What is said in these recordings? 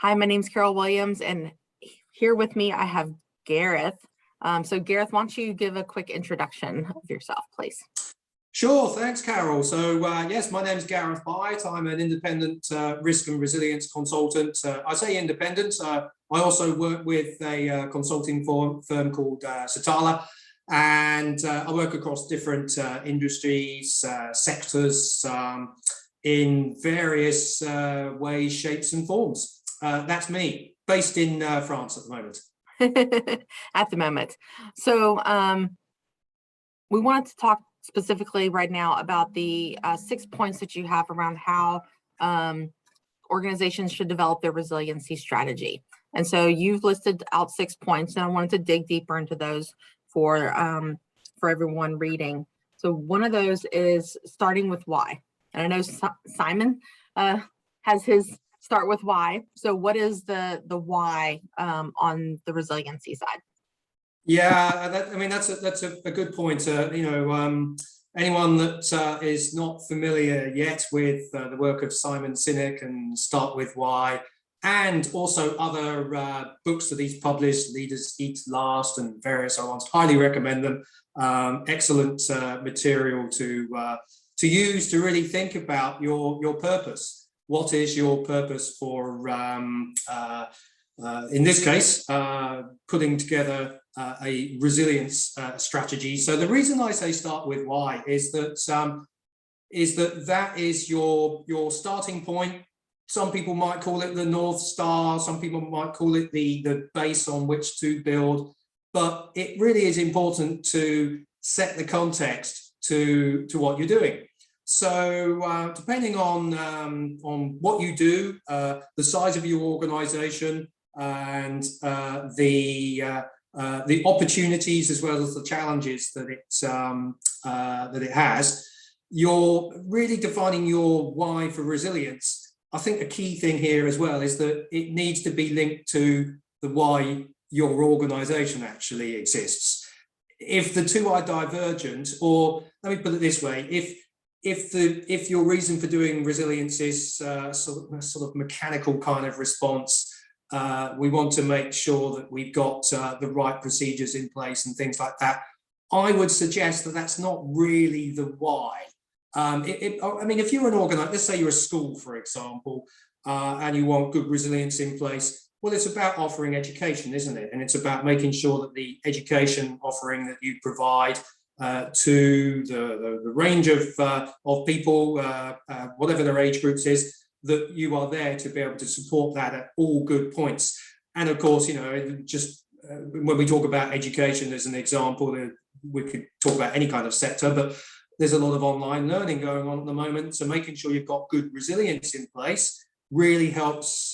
Hi, my name's Carol Williams, and here with me I have Gareth. So Gareth, why don't you give a quick introduction of yourself, please? Sure, thanks, Carol. So, yes, my name is Gareth Byatt. I'm an independent risk and resilience consultant. I say independent. I also work with a consulting firm called Satala, and I work across different industries, sectors, in various ways, shapes, and forms. That's me, based in France at the moment. At the moment. So we wanted to talk specifically right now about the 6 points that you have around how organizations should develop their resiliency strategy. And so you've listed out 6 points, and I wanted to dig deeper into those for everyone reading. So one of those is starting with why. And I know Simon has his start with why. So what is the why on the resiliency side? Yeah, that's a good point. Anyone that is not familiar yet with the work of Simon Sinek and Start With Why, and also other books that he's published, Leaders Eat Last and various other ones, highly recommend them. Excellent material to use to really think about your purpose. What is your purpose for, in this case, putting together a resilience strategy? So the reason I say start with why is that that is your starting point. Some people might call it the North Star. Some people might call it the base on which to build. But it really is important to set the context to what you're doing. So depending on what you do, the size of your organization, and the opportunities as well as the challenges that it has, you're really defining your why for resilience. I think a key thing here as well is that it needs to be linked to the why your organization actually exists. If the two are divergent, or let me put it this way, if your reason for doing resilience is sort of mechanical kind of response, we want to make sure that we've got the right procedures in place and things like that, I would suggest that that's not really the why. If you're an organizer, let's say you're a school, for example, and you want good resilience in place, well, it's about offering education, isn't it? And it's about making sure that the education offering that you provide to the range of people, whatever their age groups is, that you are there to be able to support that at all good points. And of course, just when we talk about education as an example, we could talk about any kind of sector, but there's a lot of online learning going on at the moment. So making sure you've got good resilience in place really helps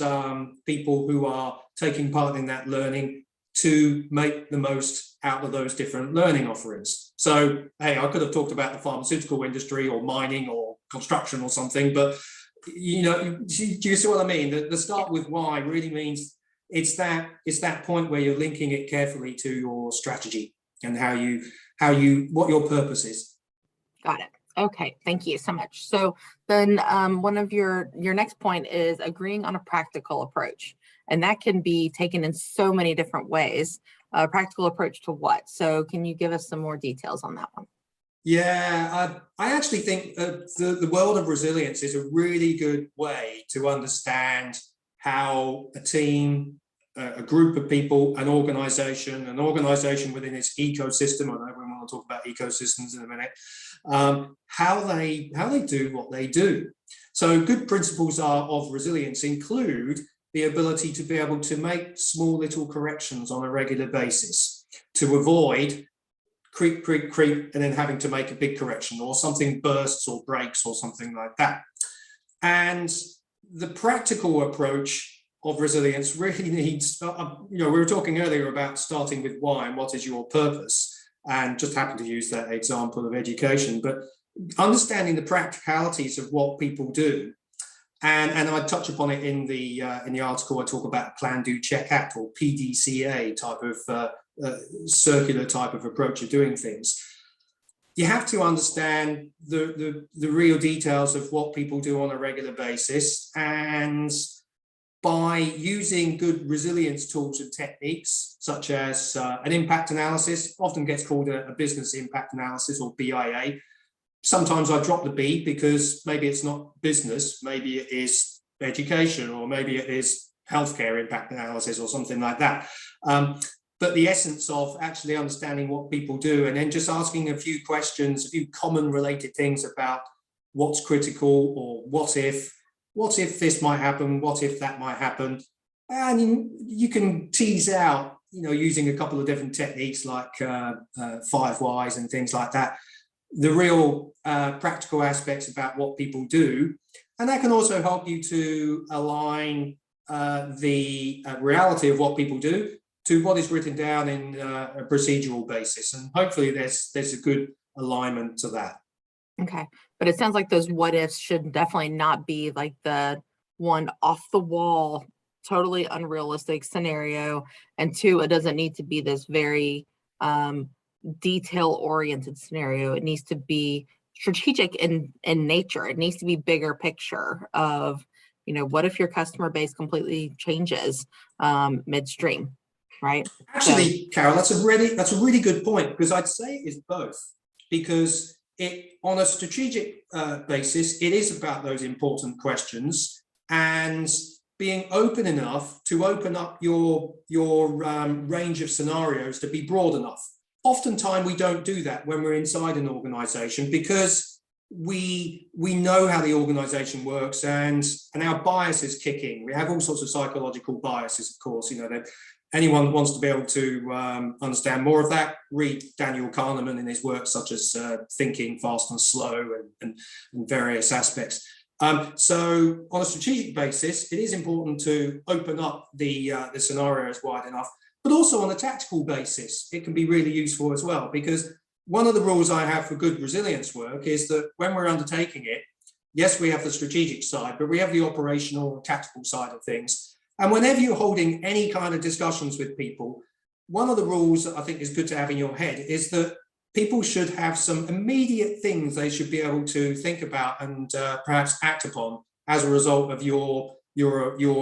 people who are taking part in that learning to make the most out of those different learning offerings. So, hey, I could have talked about the pharmaceutical industry or mining or construction or something, but do you see what I mean? The start with why really means it's that point where you're linking it carefully to your strategy and what your purpose is. Got it. Okay, thank you so much. So then one of your next point is agreeing on a practical approach. And that can be taken in so many different ways. A practical approach to what? So can you give us some more details on that one? Yeah, I actually think the world of resilience is a really good way to understand how a team, a group of people, an organization within its ecosystem, I know we want to talk about ecosystems in a minute, how they do what they do. So good principles of resilience include the ability to be able to make small little corrections on a regular basis to avoid creep, and then having to make a big correction, or something bursts or breaks or something like that. And the practical approach of resilience really needs, we were talking earlier about starting with why and what is your purpose, and just happened to use that example of education, but understanding the practicalities of what people do. And I touch upon it in the article. I talk about plan, do, check, act, or PDCA type of circular type of approach of doing things. You have to understand the real details of what people do on a regular basis, and by using good resilience tools and techniques, such as an impact analysis, often gets called a business impact analysis, or BIA. Sometimes I drop the B because maybe it's not business, maybe it is education, or maybe it is healthcare impact analysis or something like that. But the essence of actually understanding what people do, and then just asking a few questions, a few common related things about what's critical, or what if this might happen, what if that might happen. And you can tease out, using a couple of different techniques like 5 whys and things like that, the real practical aspects about what people do. And that can also help you to align the reality of what people do to what is written down in a procedural basis. And hopefully there's a good alignment to that. Okay. But it sounds like those what ifs should definitely not be like the one off the wall, totally unrealistic scenario. And 2, it doesn't need to be this very detail oriented scenario. It needs to be strategic in nature. It needs to be bigger picture of, what if your customer base completely changes midstream, right? Actually, so, Carol, that's a really good point, because I'd say it is both, because on a strategic basis, it is about those important questions and being open enough to open up your range of scenarios to be broad enough. Oftentimes we don't do that when we're inside an organization, because we know how the organization works, and our biases kick in. We have all sorts of psychological biases, of course. That anyone that wants to be able to understand more of that, read Daniel Kahneman in his works such as Thinking Fast and Slow and various aspects. So on a strategic basis, it is important to open up the scenarios wide enough, but also on a tactical basis, it can be really useful as well, because one of the rules I have for good resilience work is that when we're undertaking it, yes, we have the strategic side, but we have the operational and tactical side of things. And whenever you're holding any kind of discussions with people, one of the rules that I think is good to have in your head is that people should have some immediate things they should be able to think about and perhaps act upon as a result of your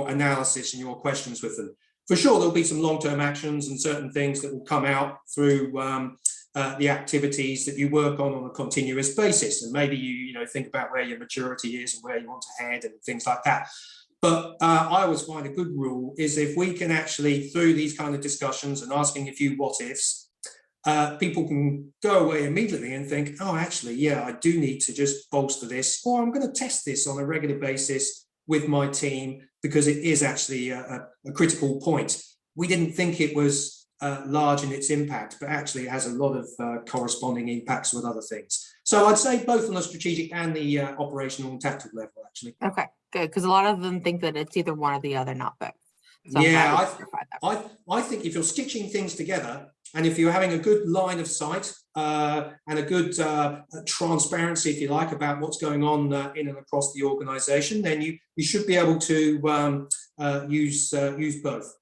analysis and your questions with them. For sure, there'll be some long-term actions and certain things that will come out through the activities that you work on a continuous basis. And maybe you think about where your maturity is and where you want to head and things like that. But I always find a good rule is if we can actually, through these kind of discussions and asking a few what ifs, people can go away immediately and think, oh, actually, yeah, I do need to just bolster this, or I'm going to test this on a regular basis with my team because it is actually a critical point. We didn't think it was large in its impact, but actually it has a lot of corresponding impacts with other things. So I'd say both on the strategic and the operational and tactical level, actually. Okay, good, because a lot of them think that it's either one or the other, not both. So yeah, I think if you're stitching things together, and if you're having a good line of sight and a good transparency, if you like, about what's going on in and across the organization, then you should be able to use both.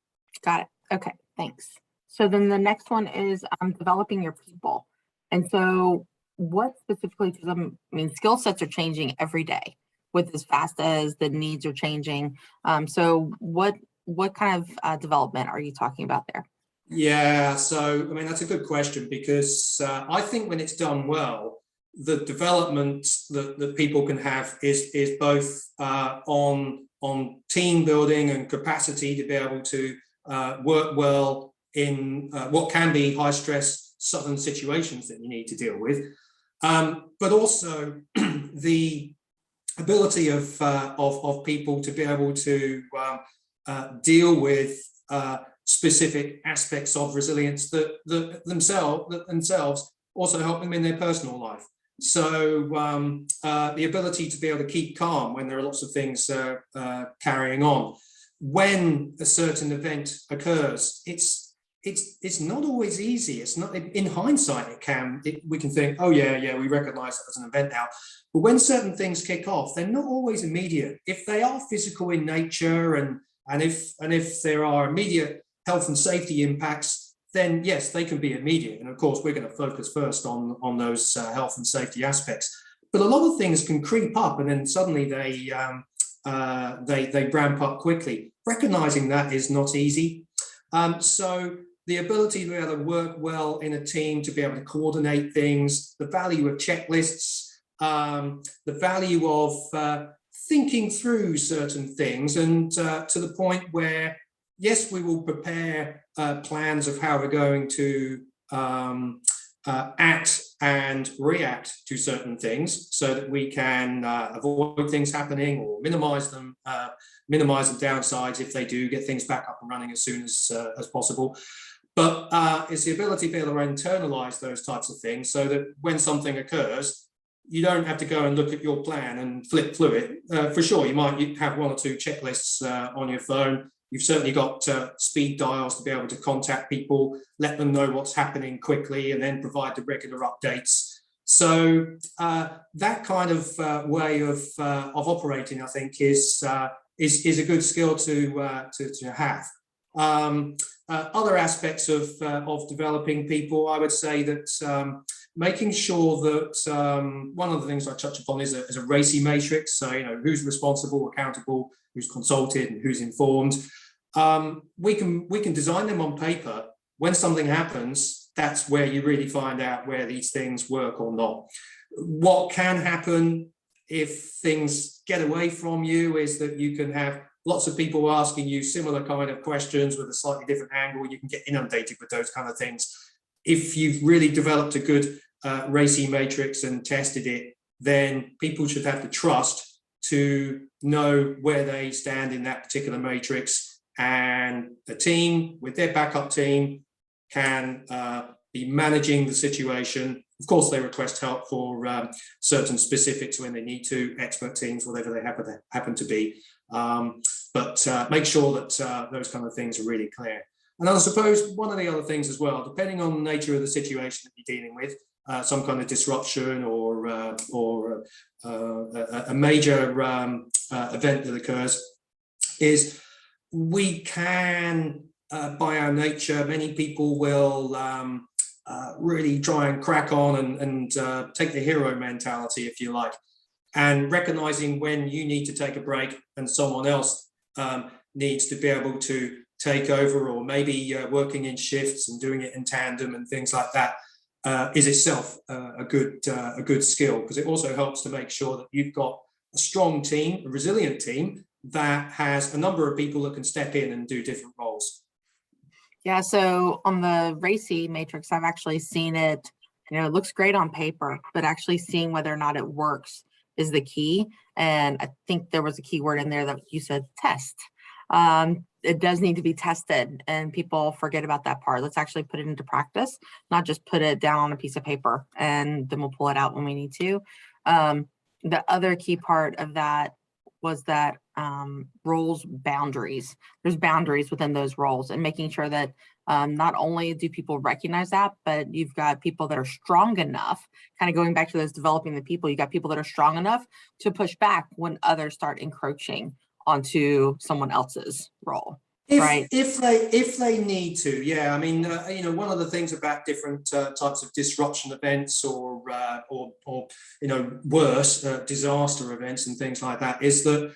Got it. Okay, thanks. So then the next one is developing your people. And so what specifically, because skill sets are changing every day with as fast as the needs are changing. So what kind of development are you talking about there? Yeah, so that's a good question, because I think when it's done well, the development that people can have is both on team building and capacity to be able to work well in what can be high stress sudden situations that you need to deal with, but also the ability of people to be able to deal with specific aspects of resilience that themselves also help them in their personal life. So the ability to be able to keep calm when there are lots of things carrying on. When a certain event occurs, it's not always easy. It's not, in hindsight, we can think, oh yeah, we recognize that as an event now. But when certain things kick off, they're not always immediate. If they are physical in nature and if there are immediate health and safety impacts, then yes, they can be immediate. And of course, we're going to focus first on those health and safety aspects. But a lot of things can creep up, and then suddenly they they ramp up quickly. Recognizing that is not easy. So the ability to be able to work well in a team, to be able to coordinate things, the value of checklists, the value of thinking through certain things, and to the point where, yes, we will prepare plans of how we're going to act and react to certain things so that we can avoid things happening or minimize the downsides if they do, get things back up and running as soon as possible. But it's the ability to be able to internalize those types of things so that when something occurs, you don't have to go and look at your plan and flip through it. For sure, you might have one or two checklists on your phone. You've certainly got speed dials to be able to contact people, let them know what's happening quickly, and then provide the regular updates. So that kind of way of operating, I think, is a good skill to have. Other aspects of developing people, I would say that making sure that one of the things I touch upon is a RACI matrix. So, who's responsible, accountable, who's consulted, and who's informed. We can design them on paper. When something happens, that's where you really find out where these things work or not. What can happen if things get away from you is that you can have lots of people asking you similar kind of questions with a slightly different angle. You can get inundated with those kind of things. If you've really developed a good RACI matrix and tested it, then people should have the trust to know where they stand in that particular matrix, and the team with their backup team can be managing the situation. Of course, they request help for certain specifics when they need to, expert teams, whatever they happen to be. But make sure that those kind of things are really clear. And I suppose one of the other things as well, depending on the nature of the situation that you're dealing with, some kind of disruption or a major event that occurs, is we can, by our nature, many people will really try and crack on and take the hero mentality, if you like, and recognizing when you need to take a break and someone else needs to be able to take over, or maybe working in shifts and doing it in tandem and things like that, is itself a good skill, because it also helps to make sure that you've got a strong team, a resilient team that has a number of people that can step in and do different roles. Yeah, so on the RACI matrix, I've actually seen it, it looks great on paper, but actually seeing whether or not it works is the key. And I think there was a key word in there that you said, test. It does need to be tested, and people forget about that part. Let's actually put it into practice, not just put it down on a piece of paper and then we'll pull it out when we need to. The other key part of that was that roles boundaries. There's boundaries within those roles, and making sure that not only do people recognize that, but you've got people that are strong enough, kind of going back to those developing the people, you got people that are strong enough to push back when others start encroaching onto someone else's role. Right. If they need to, yeah. I mean, one of the things about different types of disruption events or worse, disaster events and things like that, is that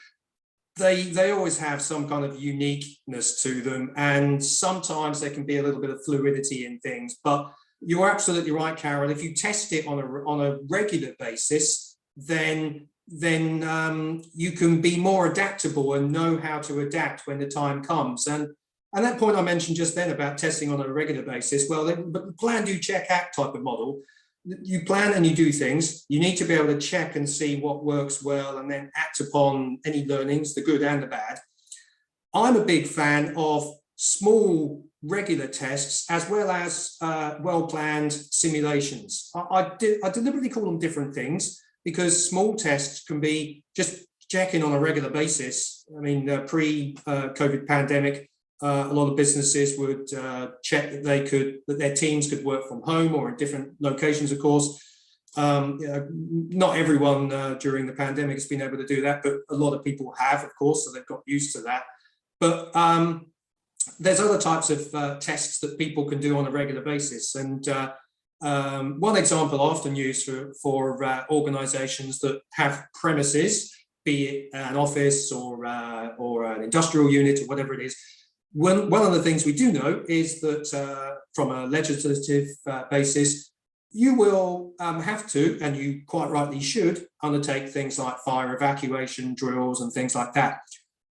they always have some kind of uniqueness to them, and sometimes there can be a little bit of fluidity in things. But you're absolutely right, Carol. If you test it on a regular basis, then you can be more adaptable and know how to adapt when the time comes. And that point I mentioned just then about testing on a regular basis, well, the plan, do, check, act type of model, you plan and you do things. You need to be able to check and see what works well and then act upon any learnings, the good and the bad. I'm a big fan of small regular tests as well as well-planned simulations. I deliberately call them different things, because small tests can be just checking on a regular basis. I mean, pre-COVID pandemic, a lot of businesses would check that their teams could work from home or in different locations, of course. Not everyone during the pandemic has been able to do that, but a lot of people have, of course, so they've got used to that. But there's other types of tests that people can do on a regular basis. And one example I often use for organizations that have premises be it an office or an industrial unit or whatever it is. One of the things we do know is that from a legislative basis, you will have to, and you quite rightly should, undertake things like fire evacuation drills and things like that.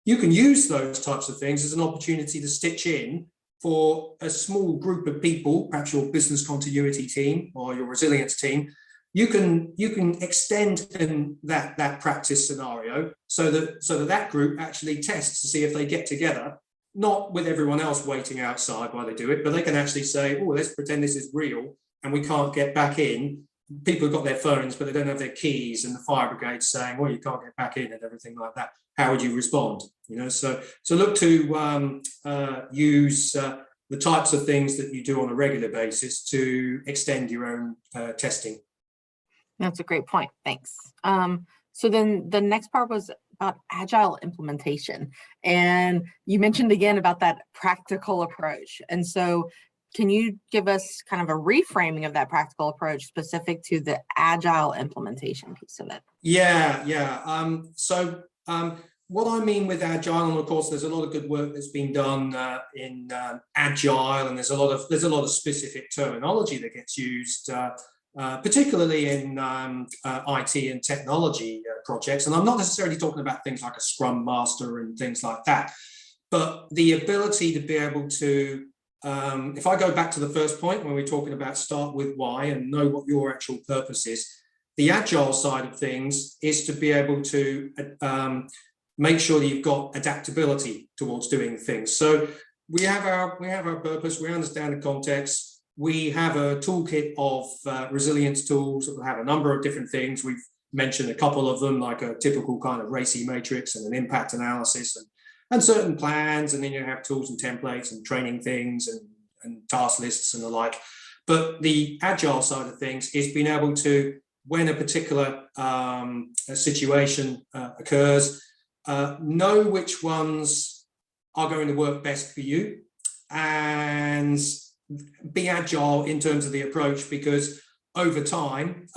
You can use those types of things as an opportunity to stitch in for a small group of people, perhaps your business continuity team or your resilience team. You can extend in that practice scenario so that group actually tests to see if they get together, not with everyone else waiting outside while they do it, but they can actually say, oh, let's pretend this is real and we can't get back in. People have got their phones, but they don't have their keys, and the fire brigade's saying, well, you can't get back in and everything like that. How would you respond? So look to use the types of things that you do on a regular basis to extend your own testing. That's a great point. Thanks. So then the next part was about agile implementation. And you mentioned again about that practical approach. And so can you give us kind of a reframing of that practical approach specific to the agile implementation piece of it? Yeah. What I mean with agile, and of course, there's a lot of good work that's been done in agile, and there's a lot of specific terminology that gets used, particularly in IT and technology projects. And I'm not necessarily talking about things like a Scrum Master and things like that, but the ability to be able to, if I go back to the first point when we're talking about start with why and know what your actual purpose is, the agile side of things is to be able to make sure that you've got adaptability towards doing things. So we have our purpose, we understand the context, we have a toolkit of resilience tools that will have a number of different things. We've mentioned a couple of them, like a typical kind of RACI matrix and an impact analysis and certain plans, and then you have tools and templates and training things and task lists and the like. But the agile side of things is being able to, when a particular situation occurs, know which ones are going to work best for you and be agile in terms of the approach, because over time,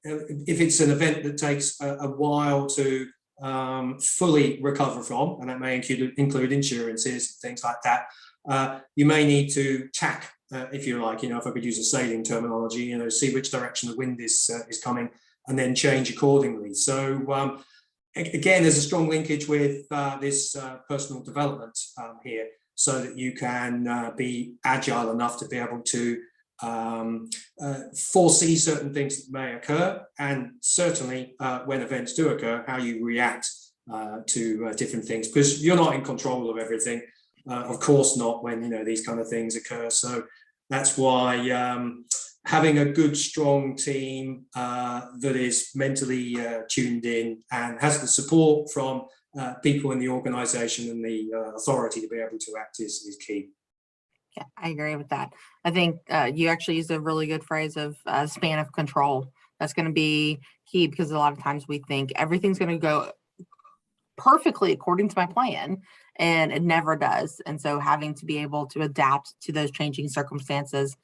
if it's an event that takes a while to fully recover from, and that may include insurances, things like that, you may need to tack, if you like, if I could use a sailing terminology, see which direction the wind is coming and then change accordingly. So again, there's a strong linkage with this personal development here, so that you can be agile enough to be able to foresee certain things that may occur, and certainly when events do occur, how you react to different things, because you're not in control of everything, of course not, when these kind of things occur. So that's why having a good, strong team that is mentally tuned in and has the support from people in the organization and the authority to be able to act is key. Yeah, I agree with that. I think you actually used a really good phrase of span of control. That's going to be key, because a lot of times we think everything's going to go perfectly according to my plan, and it never does. And so having to be able to adapt to those changing circumstances.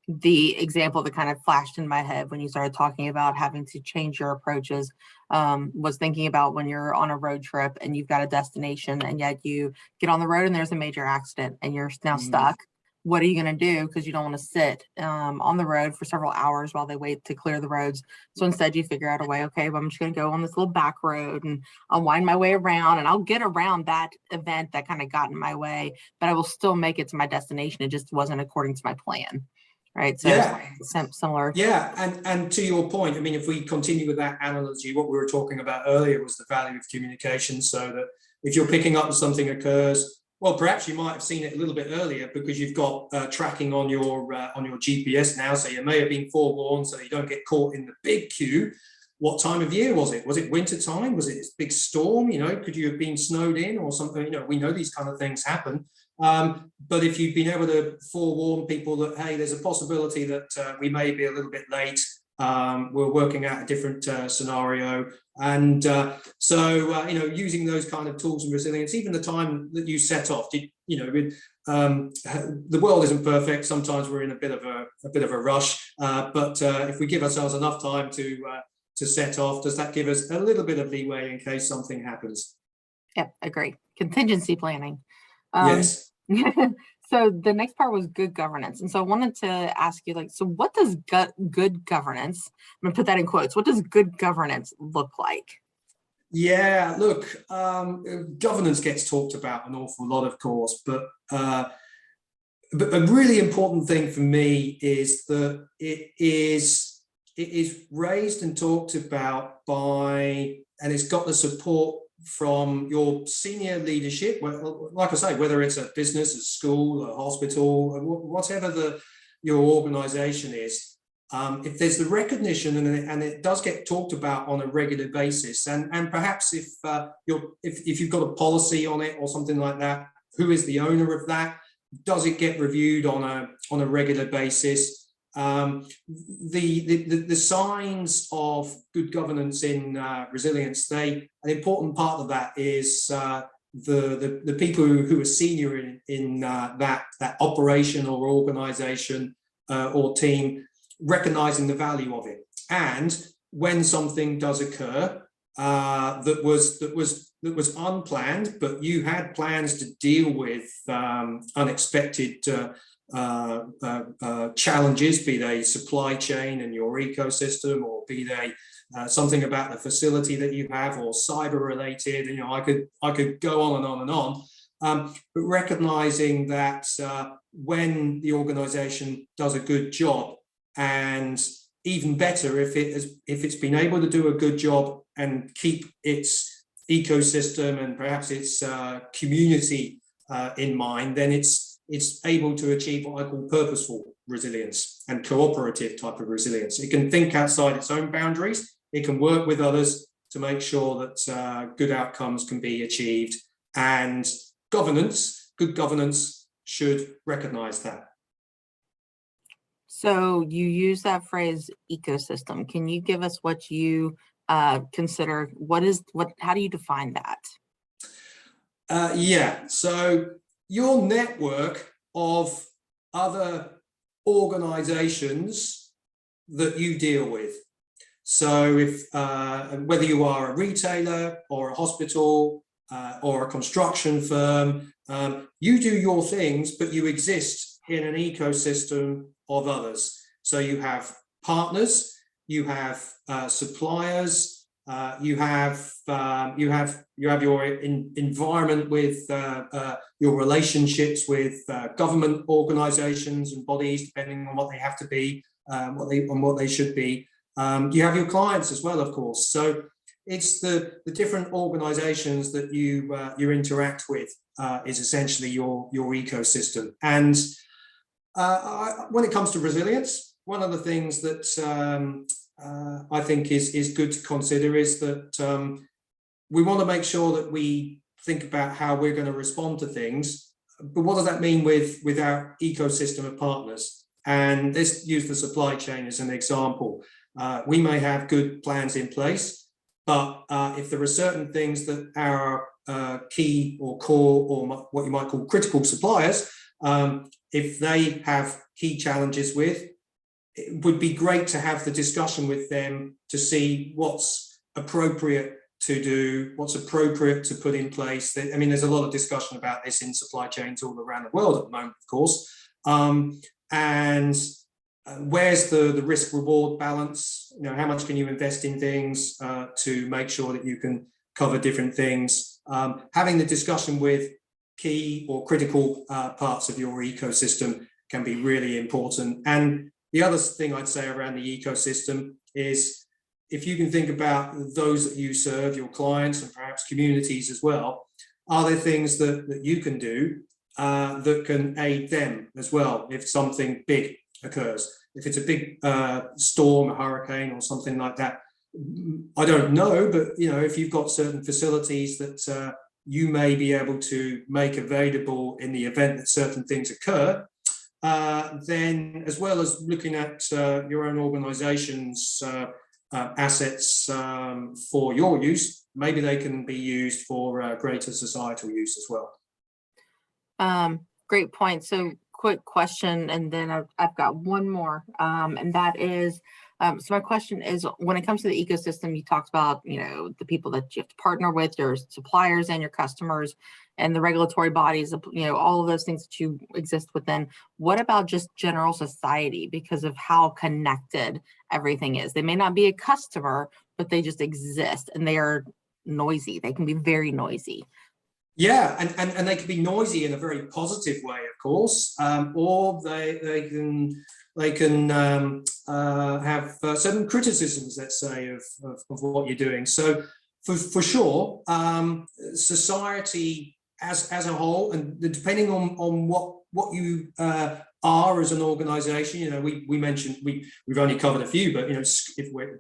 The example that kind of flashed in my head when you started talking about having to change your approaches was thinking about when you're on a road trip and you've got a destination, and yet you get on the road and there's a major accident and you're now stuck. What are you going to do? Because you don't want to sit on the road for several hours while they wait to clear the roads. So instead you figure out a way, okay, well, I'm just going to go on this little back road and I'll wind my way around, and I'll get around that event that kind of got in my way, but I will still make it to my destination. It just wasn't according to my plan. Right. So yeah, similar. Yeah. And to your point, I mean, if we continue with that analogy, what we were talking about earlier was the value of communication. So that if you're picking up and something occurs, well, perhaps you might have seen it a little bit earlier because you've got tracking on your GPS now. So you may have been forewarned so you don't get caught in the big queue. What time of year was it? Was it winter time? Was it this big storm? Could you have been snowed in or something? We know these kind of things happen. But if you've been able to forewarn people that, hey, there's a possibility that we may be a little bit late, we're working out a different scenario. And so using those kind of tools and resilience, even the time that you set off, the world isn't perfect. Sometimes we're in a bit of a rush, but if we give ourselves enough time to to set off? Does that give us a little bit of leeway in case something happens? Yep, agree. Contingency planning. Yes. So the next part was good governance. And so I wanted to ask you, like, so what does good governance, I'm gonna put that in quotes, what does good governance look like? Yeah, look, governance gets talked about an awful lot, of course, but a really important thing for me is that it is raised and talked about by, and it's got the support from your senior leadership, like I say, whether it's a business, a school, a hospital, whatever your organization is. If there's the recognition and it does get talked about on a regular basis, and perhaps if you've got a policy on it or something like that, who is the owner of that? Does it get reviewed on a regular basis? The signs of good governance in resilience, an important part of that is the people who are senior in that operation or organization or team, recognizing the value of it. And when something does occur that was unplanned, but you had plans to deal with unexpected challenges, be they supply chain and your ecosystem, or be they something about the facility that you have, or cyber related. I could go on and on and on. But recognizing that when the organization does a good job, and even better if it's been able to do a good job and keep its ecosystem and perhaps its community in mind, then it's able to achieve what I call purposeful resilience and cooperative type of resilience. It can think outside its own boundaries. It can work with others to make sure that good outcomes can be achieved. And good governance should recognize that. So you use that phrase ecosystem. Can you give us what you consider, how do you define that? Yeah, so your network of other organizations that you deal with. So if whether you are a retailer or a hospital or a construction firm, you do your things, but you exist in an ecosystem of others. So you have partners, you have suppliers, you have your environment with your relationships with government organizations and bodies, depending on what they have to be, what they should be. You have your clients as well, of course. So it's the different organizations that you interact with is essentially your ecosystem. And when it comes to resilience, one of the things that I think is good to consider is that we want to make sure that we think about how we're going to respond to things. But what does that mean with our ecosystem of partners? And let's use the supply chain as an example. We may have good plans in place, but if there are certain things that our key or core, or what you might call critical suppliers, if they have key challenges with, it would be great to have the discussion with them to see what's appropriate to do, what's appropriate to put in place. I mean, there's a lot of discussion about this in supply chains all around the world at the moment, of course. And where's the risk reward balance? How much can you invest in things to make sure that you can cover different things? Having the discussion with key or critical parts of your ecosystem can be really important. And the other thing I'd say around the ecosystem is, if you can think about those that you serve, your clients and perhaps communities as well, are there things that you can do that can aid them as well if something big occurs? If it's a big storm, a hurricane or something like that, I don't know, but if you've got certain facilities that you may be able to make available in the event that certain things occur, then as well as looking at your own organization's assets for your use, maybe they can be used for greater societal use as well. Great point. So quick question, and then I've got one more, and that is, So my question is, when it comes to the ecosystem, you talked about, the people that you have to partner with, your suppliers and your customers, and the regulatory bodies, all of those things that you exist within. What about just general society, because of how connected everything is? They may not be a customer, but they just exist, and they are noisy. They can be very noisy. Yeah, and they can be noisy in a very positive way, of course, or they can have certain criticisms, let's say, of what you're doing. So for sure, society as a whole, and depending on what you are as an organization, we mentioned we've only covered a few, but if we're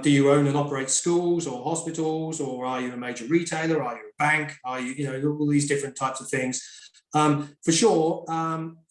do you own and operate schools or hospitals, or are you a major retailer? Are you a bank? Are you, all these different types of things? For sure,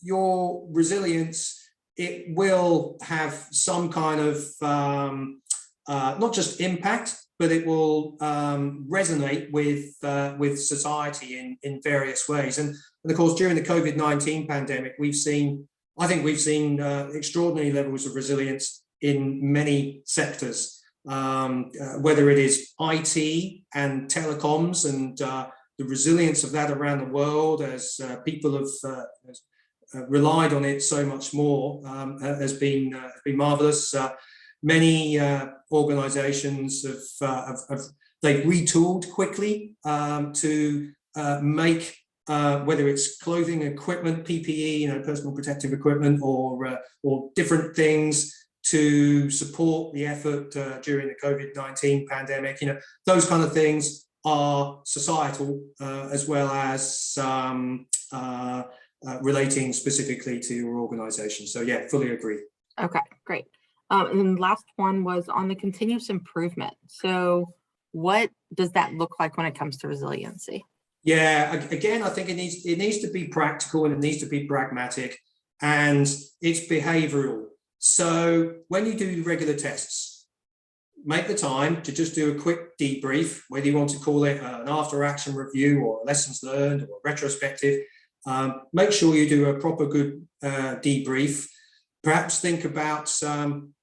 your resilience, it will have some kind of not just impact, but it will resonate with society in various ways. And of course, during the COVID-19 pandemic, I think we've seen extraordinary levels of resilience in many sectors, whether it is IT and telecoms, and the resilience of that around the world as people have relied on it so much more has been marvelous. Many organizations have they've retooled quickly to make whether it's clothing, equipment, PPE, personal protective equipment, or different things to support the effort during the COVID-19 pandemic. Those kind of things are societal as well as relating specifically to your organization. So yeah, fully agree. Okay, great. And then last one was on the continuous improvement. So what does that look like when it comes to resiliency? Yeah, again, I think it needs to be practical, and it needs to be pragmatic, and it's behavioral. So when you do regular tests, make the time to just do a quick debrief, whether you want to call it an after action review or lessons learned or retrospective. Make sure you do a proper good debrief. Perhaps think about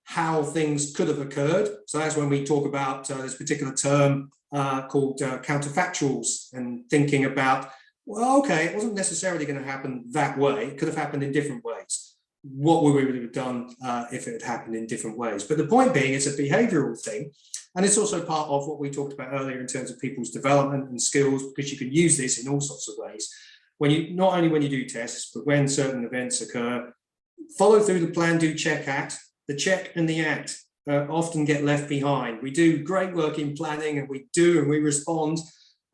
how things could have occurred. So that's when we talk about this particular term called counterfactuals, and thinking about, well, okay, it wasn't necessarily going to happen that way. It could have happened in different ways. What would we have done if it had happened in different ways? But the point being, it's a behavioral thing. And it's also part of what we talked about earlier in terms of people's development and skills, because you can use this in all sorts of ways. Not only when you do tests, but when certain events occur, follow through the plan, do, check, act. The check and the act often get left behind. We do great work in planning, and we respond,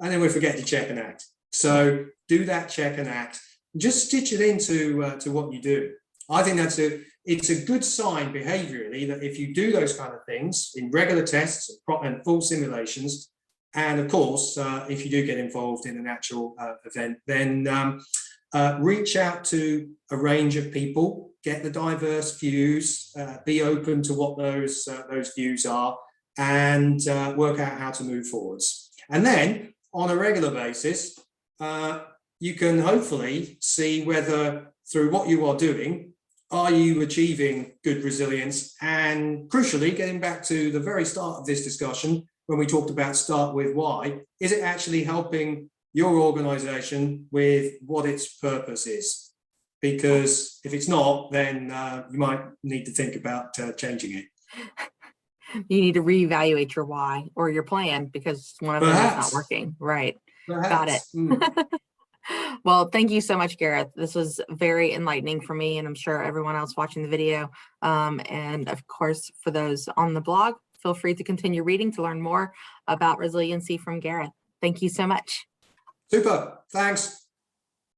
and then we forget to check and act. So do that check and act. Just stitch it into to what you do. I think it's a good sign behaviorally that if you do those kind of things in regular tests and full simulations, and of course, if you do get involved in an actual event, then reach out to a range of people, get the diverse views, be open to what those views are, and work out how to move forwards. And then on a regular basis, you can hopefully see whether through what you are doing, are you achieving good resilience? And crucially, getting back to the very start of this discussion, when we talked about start with why, is it actually helping your organization with what its purpose is? Because if it's not, then you might need to think about changing it. You need to reevaluate your why or your plan, because one of them is not working. Right. Perhaps. Got it. Well, thank you so much, Gareth. This was very enlightening for me, and I'm sure everyone else watching the video. And of course, for those on the blog, feel free to continue reading to learn more about resiliency from Gareth. Thank you so much. Super. Thanks.